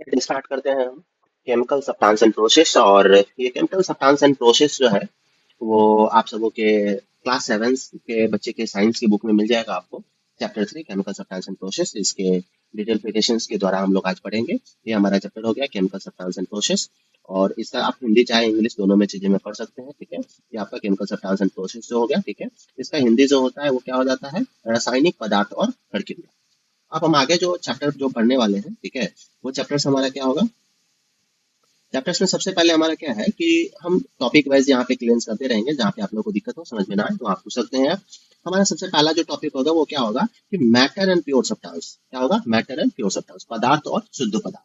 Start करते हैं हम केमिकल सब्सटेंस एंड प्रोसेस। और ये केमिकल सब्सटेंस एंड प्रोसेस जो है वो आप सबों के क्लास 7 के बच्चे के साइंस की बुक में मिल जाएगा आपको। Chapter 3 chemical substance and process, इसके डिटेल्स के द्वारा हम लोग आज पढ़ेंगे। ये हमारा चैप्टर हो गया केमिकल सब्सटेंस एंड प्रोसेस। और इसका आप हिंदी चाहे इंग्लिश दोनों में चीजें में पढ़ सकते हैं, ठीक है। ये आपका केमिकल सब्सटेंस एंड प्रोसेस जो हो गया, ठीक है। इसका हिंदी जो होता है वो क्या हो जाता है, रासायनिक पदार्थ और प्रक्रिया। अब हम आगे जो चैप्टर जो पढ़ने वाले हैं, ठीक है, वो चैप्टर हमारा क्या होगा। चैप्टर्स में सबसे पहले हमारा क्या है कि हम टॉपिक वाइज यहाँ पे क्लियरेंस करते रहेंगे। जहाँ पे आप लोगों को दिक्कत हो, समझ में ना आए तो आप पूछ सकते हैं। हमारा सबसे पहला जो टॉपिक होगा वो क्या होगा कि मैटर एंड प्योर सब्सटेंस। क्या होगा, मैटर एंड प्योर सब्सटेंस, पदार्थ और शुद्ध पदार्थ।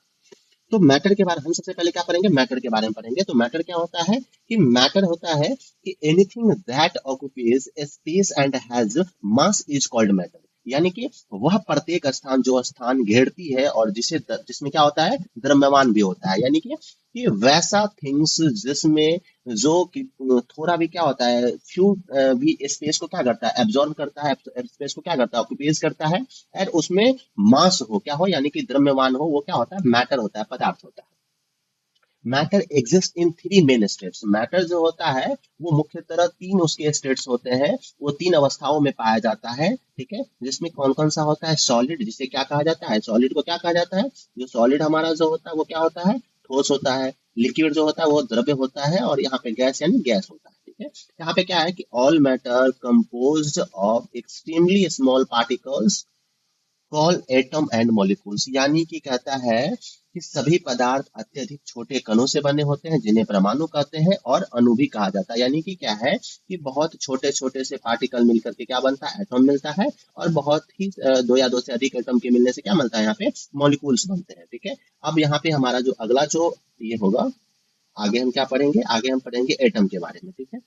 तो मैटर के बारे में हम सबसे पहले क्या पढ़ेंगे, मैटर के बारे में पढ़ेंगे। तो मैटर क्या होता है कि मैटर होता है कि anything that occupies space and has mass is called matter. यानी कि वह प्रत्येक स्थान जो स्थान घेरती है और जिसमें क्या होता है, द्रव्यमान भी होता है। यानी कि वैसा थिंग्स जिसमें जो कि थोड़ा भी क्या होता है, फ्यू भी स्पेस को क्या करता है, एब्जॉर्ब करता है, स्पेस को क्या करता है, ऑक्यूपाइज करता है। और उसमें मास हो, क्या हो, यानी कि द्रव्यमान हो, वो क्या होता है, मैटर होता है, पदार्थ होता है। Matter exist in 3 main states. Matter जो होता है वो मुख्य तरह 3 उसके स्टेट्स होते हैं, वो 3 अवस्थाओं में पाया जाता है, ठीक है। जिसमें कौन कौन सा होता है, सॉलिड, जिसे क्या कहा जाता है, सॉलिड को क्या कहा जाता है, जो सॉलिड हमारा जो होता है वो क्या होता है, ठोस होता है। लिक्विड जो होता है वो द्रव्य होता है। और यहाँ पे गैस यानी गैस होता है, ठीक है। यहाँ पे क्या है कि all matter composed of extremely small particles call atom and molecules. यानी कि कहता है कि सभी पदार्थ अत्यधिक छोटे कणों से बने होते हैं, जिन्हें परमाणु कहते हैं, और अणु भी कहा जाता है। यानी कि क्या है कि बहुत छोटे छोटे से पार्टिकल मिलकर के क्या बनता है, एटम मिलता है। और बहुत ही दो या दो से अधिक एटम के मिलने से क्या मिलता है, यहाँ पे मॉलिक्यूल्स बनते हैं, ठीक है। अब यहाँ पे हमारा जो अगला जो ये होगा, आगे हम क्या पढ़ेंगे, आगे हम पढ़ेंगे एटम के बारे में, ठीक है।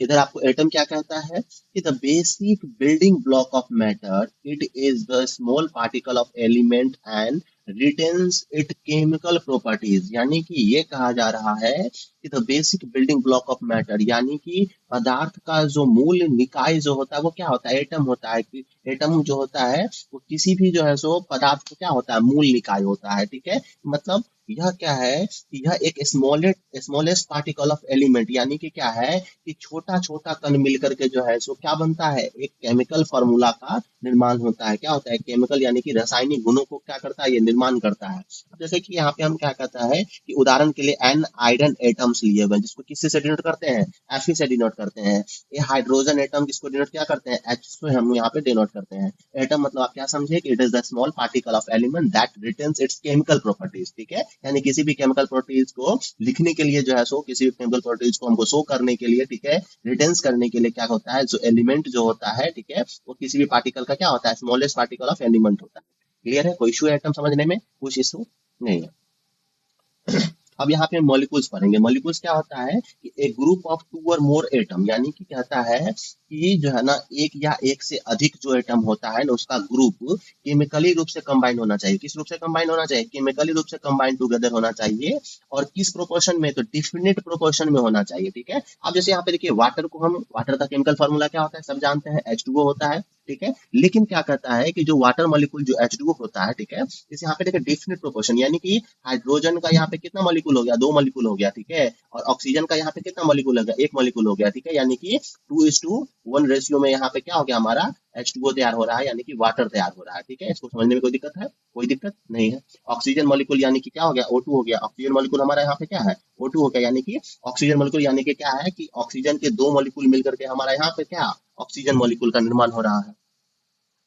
इधर आपको एटम क्या कहता है कि the basic building block of matter, it is the small particle of element and retains it chemical properties. यानी कि ये कहा जा रहा है कि the basic building block of matter, यानी कि पदार्थ का जो मूल निकाय जो होता है वो क्या होता है, एटम होता है। कि एटम जो होता है वो किसी भी जो है सो पदार्थ को क्या होता है, मूल निकाय होता है, ठीक है। मतलब यह क्या है कि यह एक स्मॉलेस्ट पार्टिकल ऑफ एलिमेंट, यानी कि क्या है कि छोटा छोटा कण मिलकर के जो है सो क्या बनता है, एक केमिकल फार्मूला का निर्माण होता है। क्या होता है, केमिकल यानी कि रासायनिक गुणों को क्या करता है, ये निर्माण करता है। अब जैसे कि यहाँ पे हम क्या कहता है कि उदाहरण के लिए एन आयरन एटम्स लिए हुए हैं, जिसको किससे से डिनोट करते हैं, एफ से डिनोट करते हैं। ये हाइड्रोजन एटम जिसको डिनोट क्या करते हैं, एच से हम यहाँ पे डिनोट करते हैं। एटम मतलब आप क्या समझे कि it is the small particle of element that retains it's chemical properties, ठीक है। यानी किसी भी केमिकल प्रॉपर्टीज को लिखने के लिए जो है सो, किसी भी केमिकल प्रॉपर्टीज को हमको शो करने के लिए, ठीक है, रिटेंस करने के लिए क्या होता है, जो एलिमेंट जो होता है, ठीक है, वो किसी भी पार्टिकल का क्या होता है, स्मॉलेस्ट पार्टिकल ऑफ एलिमेंट होता है। क्लियर है, कोई इशू है एटम समझने में, कुछ इशू नहीं है। अब यहाँ पे मॉलिक्यूल्स पढ़ेंगे। मॉलिक्यूल्स क्या होता है कि एक ग्रुप ऑफ 2 और मोर एटम, यानी कि कहता है कि जो है ना एक या एक से अधिक जो एटम होता है ना, उसका ग्रुप केमिकली रूप से कंबाइन होना चाहिए। किस रूप से कंबाइन होना चाहिए, केमिकली रूप से कंबाइन टुगेदर होना चाहिए। और किस प्रोपोर्शन में, तो डिफिनिट प्रोपोर्शन में होना चाहिए, ठीक है। अब जैसे यहाँ पे देखिए वाटर को, हम वाटर का केमिकल फार्मूला क्या होता है, सब जानते हैं, H2O होता है, ठीक है। लेकिन क्या कहता है कि जो वाटर मॉलिक्यूल जो H2O होता है, ठीक है, इस यहाँ पे देखिए डिफिनिट प्रोपोर्शन, यानी कि हाइड्रोजन का यहाँ पे कितना मॉलिक्यूल हो गया, 2 मॉलिक्यूल हो गया, ठीक है। और ऑक्सीजन का यहाँ पे कितना मॉलिक्यूल हो गया, 1 मॉलिक्यूल हो गया, ठीक है। यानी कि 2:1 रेशियो में यहाँ पे क्या हो गया, हमारा H2O तैयार हो रहा है, यानी कि वाटर तैयार हो रहा है, ठीक है। इसको समझने में कोई दिक्कत है, कोई दिक्कत नहीं है। ऑक्सीजन मॉलिक्यूल यानी कि क्या हो गया, O2 हो गया। ऑक्सीजन मॉलिक्यूल हमारा यहाँ पे क्या है, O2 हो गया। यानी कि ऑक्सीजन मॉलिक्यूल यानी कि क्या है कि ऑक्सीजन के 2 मॉलिक्यूल मिलकर के हमारा यहाँ पे क्या, ऑक्सीजन मॉलिक्यूल का निर्माण हो रहा है।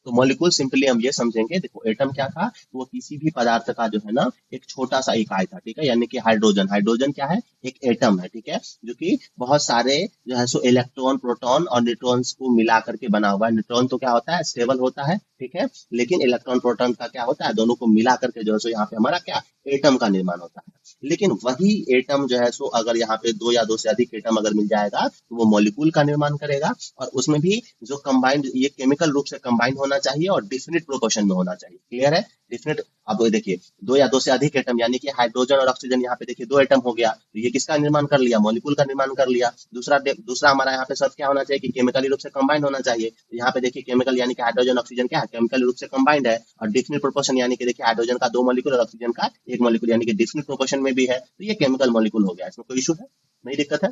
तो मॉलिक्यूल सिंपली हम ये समझेंगे, देखो एटम क्या था, वो किसी भी पदार्थ का जो है ना एक छोटा सा इकाई था, ठीक है। यानी कि हाइड्रोजन, हाइड्रोजन क्या है, एक एटम है, ठीक है, जो कि बहुत सारे जो है सो इलेक्ट्रॉन, प्रोटॉन और न्यूट्रॉन्स को मिला करके बना हुआ है। न्यूट्रॉन तो क्या होता है, स्टेबल होता है, ठीक है। लेकिन इलेक्ट्रॉन प्रोटॉन का क्या होता है, दोनों को मिला करके जो है सो यहाँ पे हमारा क्या, एटम का निर्माण होता है। लेकिन वही एटम जो है सो अगर यहाँ पे 2 या 2 से अधिक एटम अगर मिल जाएगा तो वो मॉलिक्यूल का निर्माण करेगा। और उसमें भी जो कंबाइंड, ये केमिकल रूप से कंबाइंड होना चाहिए और डिफिनिट प्रोपोर्शन में होना चाहिए। क्लियर है, डिफिनिट। अब देखिए, दो या दो से अधिक एटम यानी कि हाइड्रोजन और ऑक्सीजन, यहाँ पे देखिए दो एटम हो गया, तो ये किसका निर्माण कर लिया, मॉलिक्यूल का निर्माण कर लिया। दूसरा हमारा यहाँ पे शर्त क्या होना चाहिए कि केमिकली रूप से कंबाइंड होना चाहिए। तो यहाँ पे देखिए केमिकल यानी कि हाइड्रोजन ऑक्सीजन क्या है, केमिकल रूप से कंबाइंड है। और डिफिनिट प्रोपोर्शन यानी कि देखिए हाइड्रोजन का दो मॉलिक्यूल और ऑक्सीजन का एक मॉलिक्यूल यानी कि डिफिनिट प्रोपोर्शन में भी है, तो ये केमिकल मॉलिक्यूल हो गया। इसमें कोई इशू है, नहीं दिक्कत है।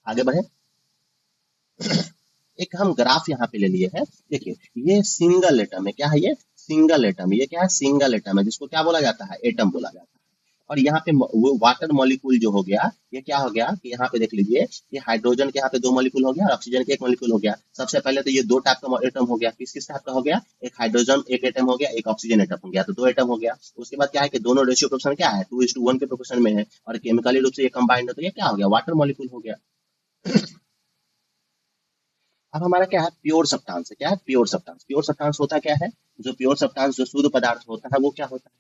आगे बढ़े, एक हम ग्राफ यहाँ पे ले लिए हैं। देखिए ये सिंगल एटम है, क्या है ये, सिंगल एटम। ये क्या है, सिंगल एटम है, जिसको क्या बोला जाता है, एटम बोला जाता है। और यहाँ पे वो वाटर मॉलिक्यूल जो हो गया, ये क्या हो गया कि यहाँ पे देख लीजिए, ये हाइड्रोजन के यहाँ पे दो मॉलिक्यूल हो गया और ऑक्सीजन के एक मॉलिक्यूल हो गया। सबसे पहले तो ये दो टाइप का एटम हो गया, किस किस टाइप का हो गया, एक हाइड्रोजन एक एटम हो गया, एक ऑक्सीजन एटम हो गया, तो दो एटम हो गया। उसके बाद क्या है कि दोनों रेशियो प्रोपोर्शन क्या है, 2:1 के प्रोपोर्शन में है, और केमिकली रूप से ये कंबाइंड है, तो ये क्या हो गया, वाटर मॉलिक्यूल हो गया। अब हमारा क्या है, प्योर सब्सटेंस है। क्या है, प्योर सब्सटेंस। प्योर सब्सटेंस होता क्या है, जो प्योर सब्सटेंस जो शुद्ध पदार्थ होता है वो क्या होता है,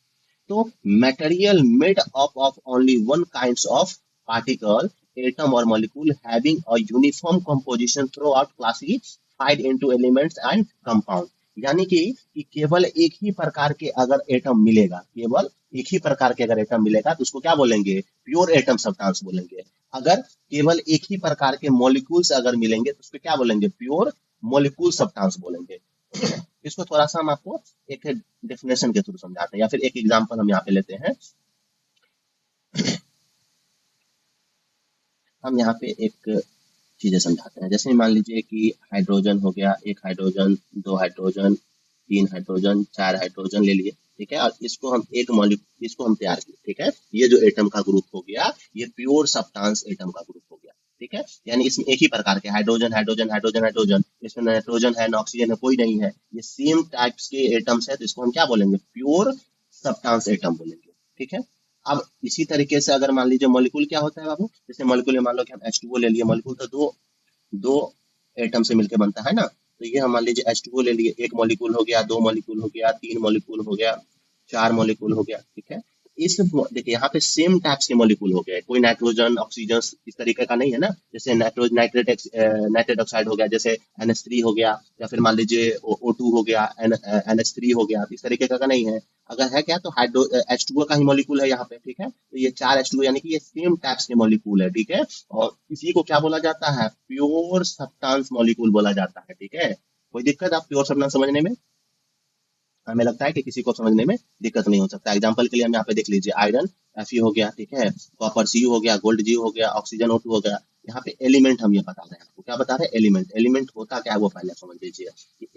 तो material made up of only one kinds of particle, atom or molecule having a uniform composition throughout classified into elements and compound। यानी कि केवल एक ही प्रकार के अगर एटम मिलेगा, केवल एक ही प्रकार के अगर एटम मिलेगा तो उसको क्या बोलेंगे, प्योर एटम सब्सटेंस बोलेंगे। अगर केवल एक ही प्रकार के मॉलिक्यूल्स अगर मिलेंगे तो उसको क्या बोलेंगे, प्योर मॉलिक्यूल सब्सटेंस बोलेंगे। इसको थोड़ा सा हम आपको एक डेफिनेशन के थ्रू समझाते हैं, या फिर एक एग्जांपल हम यहाँ पे लेते हैं। हम यहाँ पे एक चीजें समझाते हैं, जैसे मान लीजिए कि हाइड्रोजन हो गया, एक हाइड्रोजन, दो हाइड्रोजन, तीन हाइड्रोजन, चार हाइड्रोजन ले लिए, ठीक है। और इसको हम एक मॉलिक्यूल, इसको हम तैयार किए, ठीक है। ये जो एटम का ग्रुप हो गया, ये प्योर सब्सटेंस एटम का ग्रुप हो गया, ठीक है। यानी इसमें एक ही प्रकार के हाइड्रोजन हाइड्रोजन हाइड्रोजन हाइड्रोजन, इसमें नाइट्रोजन है ना ऑक्सीजन है, कोई नहीं है, ये सेम टाइप्स के एटम्स है, तो इसको हम क्या बोलेंगे, प्योर सब्सटेंस एटम बोलेंगे, ठीक है। अब इसी तरीके से अगर मान लीजिए मॉलिक्यूल क्या होता है बाबू, जैसे मॉलिक्यूल मान लो कि हम H2O ले लिए, मॉलिक्यूल तो दो दो एटम से मिलकर बनता है ना, तो ये हम मान लीजिए H2O ले लिए, एक मॉलिक्यूल हो गया, दो मॉलिक्यूल हो गया, तीन मॉलिक्यूल हो गया, चार मॉलिक्यूल हो गया, ठीक है। इस देखिए यहाँ पे सेम टाइप्स के मॉलिक्यूल हो गए, कोई नाइट्रोजन ऑक्सीजन इस तरीके का नहीं है ना। जैसे नाइट्रेट ऑक्साइड हो गया, जैसे NH3 हो गया, या फिर मान लीजिए O2 हो गया, NH3 हो गया, इस तरीके का नहीं है। अगर है क्या, तो हाइड्रो H2O का ही मॉलिक्यूल है यहाँ पे, ठीक है। तो ये चार H2O यानी कि ये सेम टाइप्स के मॉलिक्यूल है, ठीक है। और इसी को क्या बोला जाता है, प्योर सब्सटेंस मॉलिक्यूल बोला जाता है, ठीक है। कोई दिक्कत आप प्योर सब्सटेंस समझने में, हमें लगता है कि किसी को समझने में दिक्कत नहीं हो सकता। एग्जाम्पल के लिए हम यहाँ पे देख लीजिए, आयरन Fe हो गया, ठीक है, कॉपर Cu हो गया, गोल्ड Gu हो गया, ऑक्सीजन O2 हो गया। यहाँ पे एलिमेंट हम ये बता रहे हैं आपको, क्या बता रहे हैं, एलिमेंट। एलिमेंट होता क्या है वो पहले समझ लीजिए।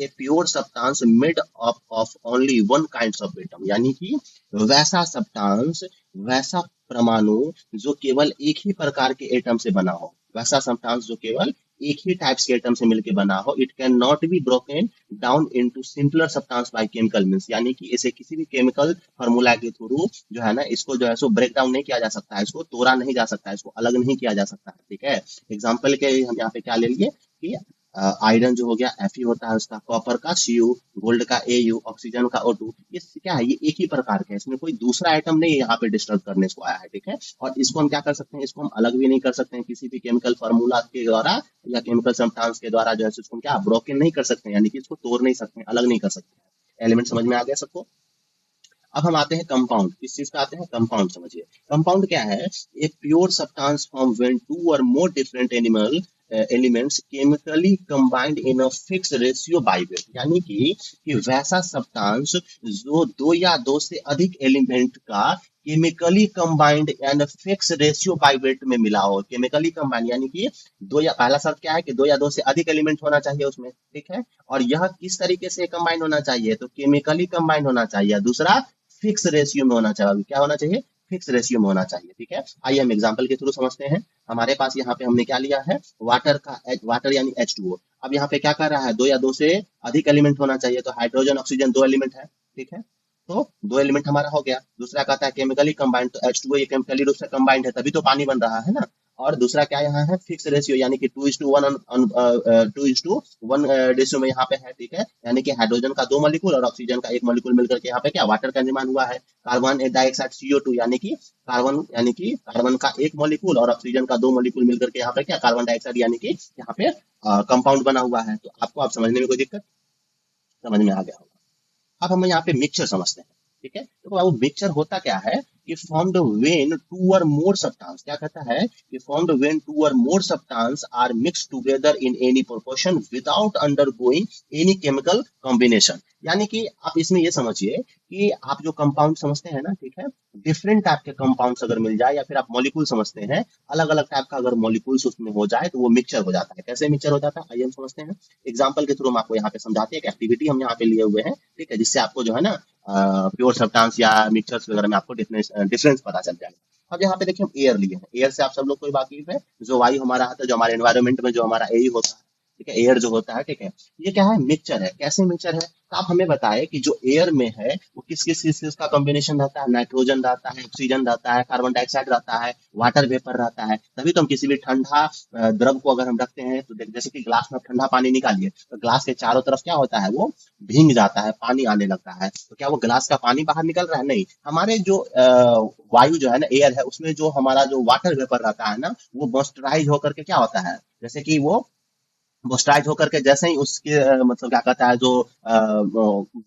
ए pure substance made up of only one kind of atom, यानी कि वैसा सब्सटेंस, वैसा परमाणु जो केवल एक ही प्रकार के एटम से बना हो, वैसा सब्सटेंस जो केवल एक ही टाइप्स के एटम से मिलकर बना हो। It can not be broken down into simpler substance by chemical means, यानी कि इसे किसी भी केमिकल फार्मूला के थ्रू जो है ना, इसको जो है सो ब्रेक डाउन नहीं किया जा सकता है, इसको तोड़ा नहीं जा सकता है, इसको अलग नहीं किया जा सकता है, ठीक है। एग्जाम्पल के लिए हम यहाँ पे क्या ले लिए कि आयरन जो हो गया Fe होता है उसका, कॉपर का Cu, गोल्ड का Au, ऑक्सीजन का O2, ये क्या है, ये एक ही प्रकार का है, इसमें कोई दूसरा आइटम नहीं यहाँ पे डिस्टर्ब करने को आया है, ठीक है। और इसको हम क्या कर सकते हैं, इसको हम अलग भी नहीं कर सकते हैं किसी भी केमिकल फार्मूला के द्वारा, या केमिकल सब्सटेंस के द्वारा जो है इसको हम क्या ब्रोकन नहीं कर सकते हैं, यानी कि इसको तोड़ नहीं सकते हैं, अलग नहीं कर सकते हैं। एलिमेंट समझ में आ गया सबको। अब हम आते हैं कंपाउंड, किस चीज पे आते हैं, कंपाउंड समझिए। कंपाउंड क्या है, a pure substance form when two और more different elements chemically combined in a fix ratio by weight, यानी कि वैसा सब्सटेंस जो दो या दो से अधिक एलिमेंट का chemically combined and fix ratio by wait में मिला हो। केमिकली कंबाइंड यानी कि दो या, पहला शर्त क्या है कि दो या दो से अधिक एलिमेंट होना चाहिए उसमें, ठीक है। और यह किस तरीके से कंबाइंड होना चाहिए, तो केमिकली कंबाइंड होना चाहिए। दूसरा, फिक्स रेशियो में होना चाहिए। क्या होना चाहिए, फिक्स रेशियो में होना चाहिए, ठीक है। आइए हम एग्जांपल के थ्रू समझते हैं। हमारे पास यहाँ पे हमने क्या लिया है, वाटर का, वाटर यानी H2O। अब यहाँ पे क्या कर रहा है, दो या दो से अधिक एलिमेंट होना चाहिए, तो हाइड्रोजन ऑक्सीजन दो एलिमेंट है, ठीक है। तो दो एलिमेंट हमारा हो गया। दूसरा कहता है केमिकली कंबाइंड, तो H2O ये केमिकली रूप से कंबाइंड है, तभी तो पानी बन रहा है ना। और दूसरा क्या यहाँ है, फिक्स रेशियो, यानी कि 2:1 2:1 रेशियो में यहाँ पे है, ठीक है। यानी कि हाइड्रोजन का दो मॉलिक्यूल और ऑक्सीजन का एक मॉलिक्यूल मिलकर के यहाँ पे क्या, वाटर का निर्माण हुआ है। कार्बन डाइऑक्साइड CO2, यानी कि कार्बन का एक मॉलिक्यूल और ऑक्सीजन का दो मॉलिक्यूल मिलकर के यहाँ पे क्या, कार्बन डाइऑक्साइड, यानी कि यहाँ पे कंपाउंड बना हुआ है। तो आपको आप समझने में कोई दिक्कत, समझ में आ गया होगा। अब हम यहाँ पे मिक्सचर समझते हैं। ठीक है। तो वो मिक्सचर होता क्या है कि फॉर्म्ड व्हेन टू और मोर सब्सटेंस, क्या कहता है कि फॉर्म्ड व्हेन टू और more substance are mixed together in any proportion without undergoing any chemical combination. यानी कि आप इसमें ये समझिए कि आप जो कंपाउंड समझते हैं ना, ठीक है, डिफरेंट टाइप के कंपाउंड्स अगर मिल जाए या फिर आप मॉलिक्यूल समझते हैं, अलग अलग टाइप का अगर मॉलिक्यूल्स उसमें हो जाए तो वो मिक्सचर हो जाता है। कैसे मिक्सचर हो जाता है आइए हम समझते हैं। एग्जाम्पल के थ्रू हम आपको यहाँ पे समझाते हैं, एक एक्टिविटी हम यहाँ पे लिए हुए हैं, ठीक है, जिससे आपको जो है ना प्योर सब्सटेंस या मिक्सचर्स वगैरह में आपको डिफरेंस पता चल जाएगा। अब यहाँ पे देखिए हम एयर लिए हैं, एयर से आप सब लोग कोई वाकिफ है, जो वायु हमारा आता है, जो हमारे एनवायरमेंट में जो हमारा एयर होता है, ठीक है, एयर जो होता है, ठीक है, ये क्या है, मिक्सचर है। कैसे मिक्सचर है, तो आप हमें बताएं कि जो एयर में है वो किस किस चीज का कॉम्बिनेशन रहता है, नाइट्रोजन रहता है, ऑक्सीजन रहता है, कार्बन डाइऑक्साइड रहता है, वाटर वेपर रहता है। तभी तो हम किसी भी ठंडा द्रव को अगर हम रखते हैं तो जैसे कि ग्लास में आप ठंडा पानी निकालिए तो ग्लास के चारों तरफ क्या होता है, वो भींग जाता है, पानी आने लगता है। तो क्या वो ग्लास का पानी बाहर निकल रहा है? नहीं, हमारे जो वायु जो है ना, एयर है, उसमें जो हमारा जो वाटर वेपर रहता है ना, वो मॉइस्चराइज होकर के क्या होता है, जैसे कि वो स्ट्राइक होकर के जैसे ही उसके मतलब क्या कहता है,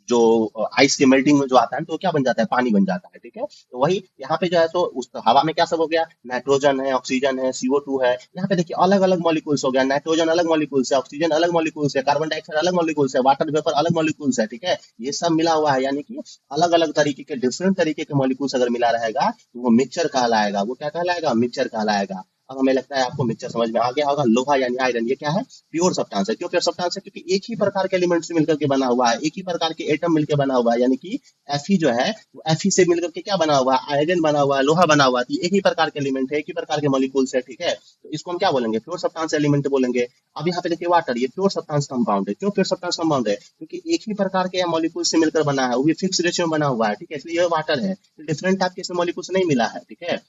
जो आइस के मेल्टिंग में जो आता है तो क्या बन जाता है, पानी बन जाता है, ठीक है। तो वही यहाँ पे जो है, तो उस हवा में क्या सब हो गया, नाइट्रोजन है, ऑक्सीजन है, CO2 है। यहाँ पे देखिए अलग अलग मॉलिक्यूल्स हो गया, नाइट्रोजन अलग मॉलिक्यूल्स है, ऑक्सीजन अलग मॉलिक्यूल्स है, कार्बन डाइऑक्साइड अलग मॉलिक्यूल्स है, वाटर वेपर अलग मॉलिक्यूल्स है, ठीक है। ये सब मिला हुआ है, यानी कि अलग अलग तरीके के डिफरेंट तरीके के मॉलिक्यूल्स अगर मिला रहेगा तो वो मिक्सचर कहलाएगा। वो क्या कहलाएगा, मिक्सचर कहलाएगा। अब हमें लगता है आपको मिक्सचर समझ में आ गया होगा। लोहा यानी आयरन, ये क्या है, प्योर सब्सटेंस है। क्यों प्योर सब्सटेंस है, क्योंकि एक ही प्रकार के एलिमेंट से मिलकर के बना हुआ है, एक ही प्रकार के एटम मिलकर बना हुआ है, यानी कि Fe जो है वो Fe से मिलकर के क्या बना हुआ है, आयरन बना हुआ है, लोहा बना हुआ है। तो एक ही प्रकार के एलिमेंट है, एक ही प्रकार के मॉलिक्यूल्स है, ठीक है। तो इसको हम क्या बोलेंगे, प्योर सब्सटेंस एलिमेंट बोलेंगे। अब यहाँ पे देखिए वाटर, ये प्योर सब्सटेंस कंपाउंड है। क्यों प्योर सब्सटेंस कंपाउंड है, क्योंकि एक ही प्रकार के मॉलिक्यूल से मिलकर बना है, वो भी फिक्स रेशियो में बना हुआ है, ठीक है, इसलिए ये वाटर है। डिफरेंट टाइप के इसमें मॉलिक्यूल्स नहीं मिला है, ठीक है।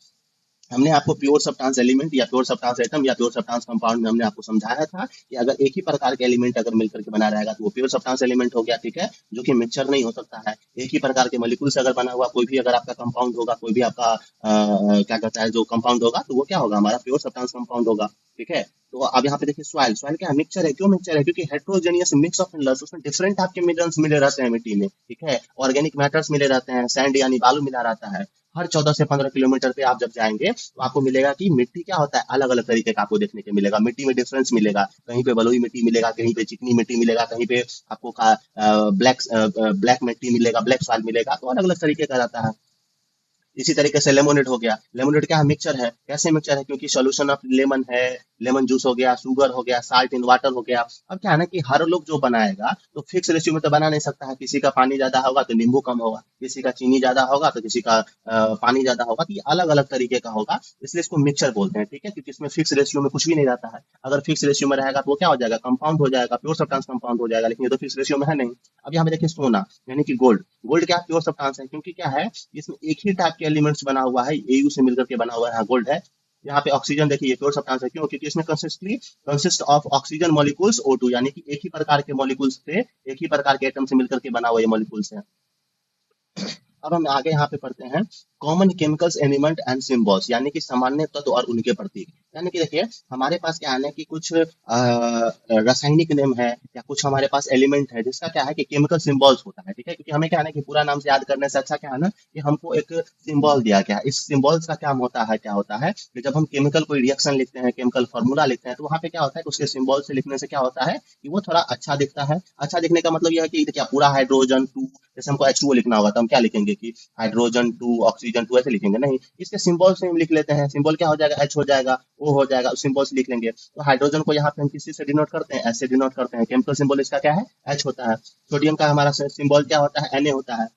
हमने आपको प्योर सब्सटेंस एलिमेंट या प्योर सब्सटेंस एटम या प्योर सब्सटेंस कंपाउंड में हमने आपको समझाया था कि अगर एक ही प्रकार के एलिमेंट अगर मिलकर के बना रहेगा तो वो प्योर सब्सटेंस एलिमेंट हो गया, ठीक है, जो कि मिक्सचर नहीं हो सकता है। एक ही प्रकार के मॉलिक्यूल से अगर बना हुआ कोई भी अगर आपका कंपाउंड होगा, कोई भी आपका क्या कहता है जो कंपाउंड होगा, तो वो क्या होगा, हमारा प्योर सब्सटेंस कंपाउंड होगा, ठीक है। तो अब यहाँ पे देखिए सॉइल, सॉइल क्या है, मिक्सचर है। क्यों मिक्सचर है, क्योंकि हेट्रोजेनियस मिक्स ऑफ मिनरल्स, उसमें डिफरेंट टाइप के मिनरल्स मिले रहते हैं मिट्टी में, ठीक है, ऑर्गेनिक मैटर्स मिले रहते हैं, सैंड यानी बालू मिला रहता है। हर 14 से 15 किलोमीटर पे आप जब जाएंगे तो आपको मिलेगा कि मिट्टी क्या होता है, अलग अलग तरीके का आपको देखने को मिलेगा, मिट्टी में डिफरेंस मिलेगा। कहीं पे बलुई मिट्टी मिलेगा, कहीं पे चिकनी मिट्टी मिलेगा, कहीं पे आपको ब्लैक ब्लैक मिट्टी मिलेगा, ब्लैक सॉइल मिलेगा। तो अलग अलग तरीके का रहता है। इसी तरीके से लेमोनेड हो गया, लेमोनेड क्या है, मिक्सचर है। कैसे मिक्सचर है, क्योंकि सॉल्यूशन ऑफ लेमन है, लेमन जूस हो गया, शुगर हो गया, साल्ट इन वाटर हो गया। अब क्या है ना कि हर लोग जो बनाएगा तो फिक्स रेशियो में तो बना नहीं सकता है, किसी का पानी ज्यादा होगा तो नींबू कम होगा, किसी का चीनी ज्यादा होगा तो किसी का पानी ज्यादा होगा, तो ये अलग अलग तरीके का होगा, इसलिए इसको मिक्सचर बोलते हैं, ठीक है, क्योंकि इसमें फिक्स रेशियो में कुछ भी नहीं रहता है। अगर फिक्स रेशियो में रहेगा तो वो क्या हो जाएगा, कंपाउंड हो जाएगा, प्योर सब्सटेंस कंपाउंड हो जाएगा, लेकिन ये तो फिक्स रेशियो में है नहीं। अब यहाँ पे देखिए सोना यानी कि गोल्ड, गोल्ड क्या प्योर सब्सटेंस है, क्योंकि क्या है, इसमें एक ही टाइप के एलिमेंट्स बना हुआ है, एयू से मिलकर के बना हुआ है, गोल्ड है। यहाँ पे ऑक्सीजन देखिए, ये प्योर सब्सटेंस है। क्यों, क्योंकि इसमें consist of oxygen molecules O2, यानी कि एक ही प्रकार के मॉलिक्यूल्स से, एक ही प्रकार के एटम से मिलकर के बना हुआ ये मॉलिक्यूल्स है। अब हम आगे यहाँ पे पढ़ते हैं common chemicals element and symbols, यानी कि सामान्य तत्व और उनके प्रतीक। यानी कि देखिए हमारे पास क्या है ना कि कुछ रासायनिक नेम है या कुछ हमारे पास एलिमेंट है जिसका क्या है कि केमिकल सिंबल्स होता है, ठीक है, क्योंकि हमें क्या है ना कि पूरा नाम से याद करने से अच्छा क्या है ना कि हमको एक सिंबल दिया गया है। इस सिंबल्स का काम होता है, क्या होता है कि जब हम केमिकल कोई रिएक्शन लिखते हैं, केमिकल फॉर्मूला लिखते हैं, तो वहाँ पे क्या होता है कि उसके सिंबल से लिखने से क्या होता है कि वो थोड़ा अच्छा दिखता है। अच्छा दिखने का मतलब यह है कि क्या पूरा हाइड्रोजन टू, जैसे हमको H2O लिखना होगा तो हम क्या लिखेंगे कि हाइड्रोजन टू ऑक्सीजन टू, ऐसे लिखेंगे नहीं, इसके सिंबल से हम लिख लेते हैं। सिंबल क्या हो जाएगा, H हो जाएगा, O हो जाएगा, उस सिंबल से लिख लेंगे। तो हाइड्रोजन को यहाँ पे हम किसी से डिनोट करते हैं, ऐसे डिनोट करते हैं, केमिकल सिंबल इसका क्या है, H होता है। सोडियम का हमारा सिंबल क्या होता है, Na होता है।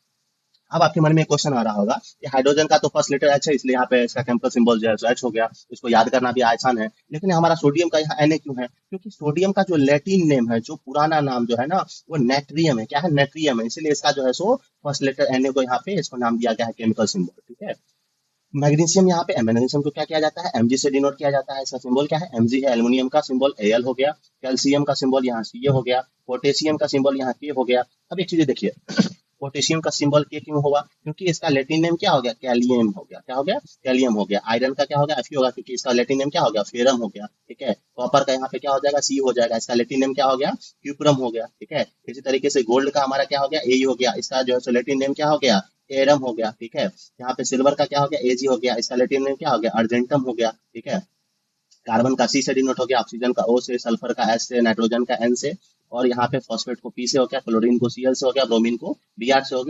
अब आपके मन में एक क्वेश्चन आ रहा होगा कि हाइड्रोजन का तो फर्स्ट लेटर H है, इसलिए यहाँ पे इसका केमिकल सिंबल जो है सो H हो गया, इसको याद करना भी आसान है। लेकिन हमारा सोडियम का यहाँ Na क्यों है, क्योंकि सोडियम का जो लैटिन नेम है, जो पुराना नाम जो है ना, वो नेट्रियम है। क्या है, नेट्रियम है, इसलिए इसका जो है सो फर्स्ट लेटर Na को यहाँ पे इसको नाम दिया गया है केमिकल सिंबल, ठीक है। मैग्नीशियम यहाँ पे, मैग्नीशियम को क्या किया जाता है, Mg से डिनोट किया जाता है। इसका सिंबल क्या है, Mg है। एल्युमिनियम का सिंबल Al हो गया, कैल्शियम का सिंबल यहाँ Ca हो गया, पोटेशियम का सिंबल यहाँ K हो गया। अब एक चीज देखिए, पोटेशियम का सिंबल के क्यों होगा, क्योंकि इसका लैटिन नेम क्या हो गया, कैलियम हो गया। क्या हो गया, कैलियम हो गया। आयरन का क्या हो गया, Fe होगा, क्योंकि इसका लैटिन नेम क्या हो गया, फेरम हो गया, ठीक है। कॉपर का यहाँ पे क्या हो जाएगा, C हो जाएगा, इसका लैटिन नेम क्या हो गया, क्यूप्रम हो गया, ठीक है। इसी तरीके से गोल्ड का हमारा क्या हो गया, ए हो गया, इसका जो है लैटिन नेम क्या हो गया, एरम हो गया, ठीक है। यहाँ पे सिल्वर का क्या हो गया, एजी हो गया। इसका लेटिन क्या हो गया, अर्जेंटम हो गया, ठीक है। कार्बन का सी से डिनोट हो गया, ऑक्सीजन का ओ से, सल्फर का एस से, नाइट्रोजन का एन से, और यहाँ पे फॉस्फेट को पी से हो गया, क्लोरीन को सीएल से हो गया, ब्रोमीन को बीआर से हो गया।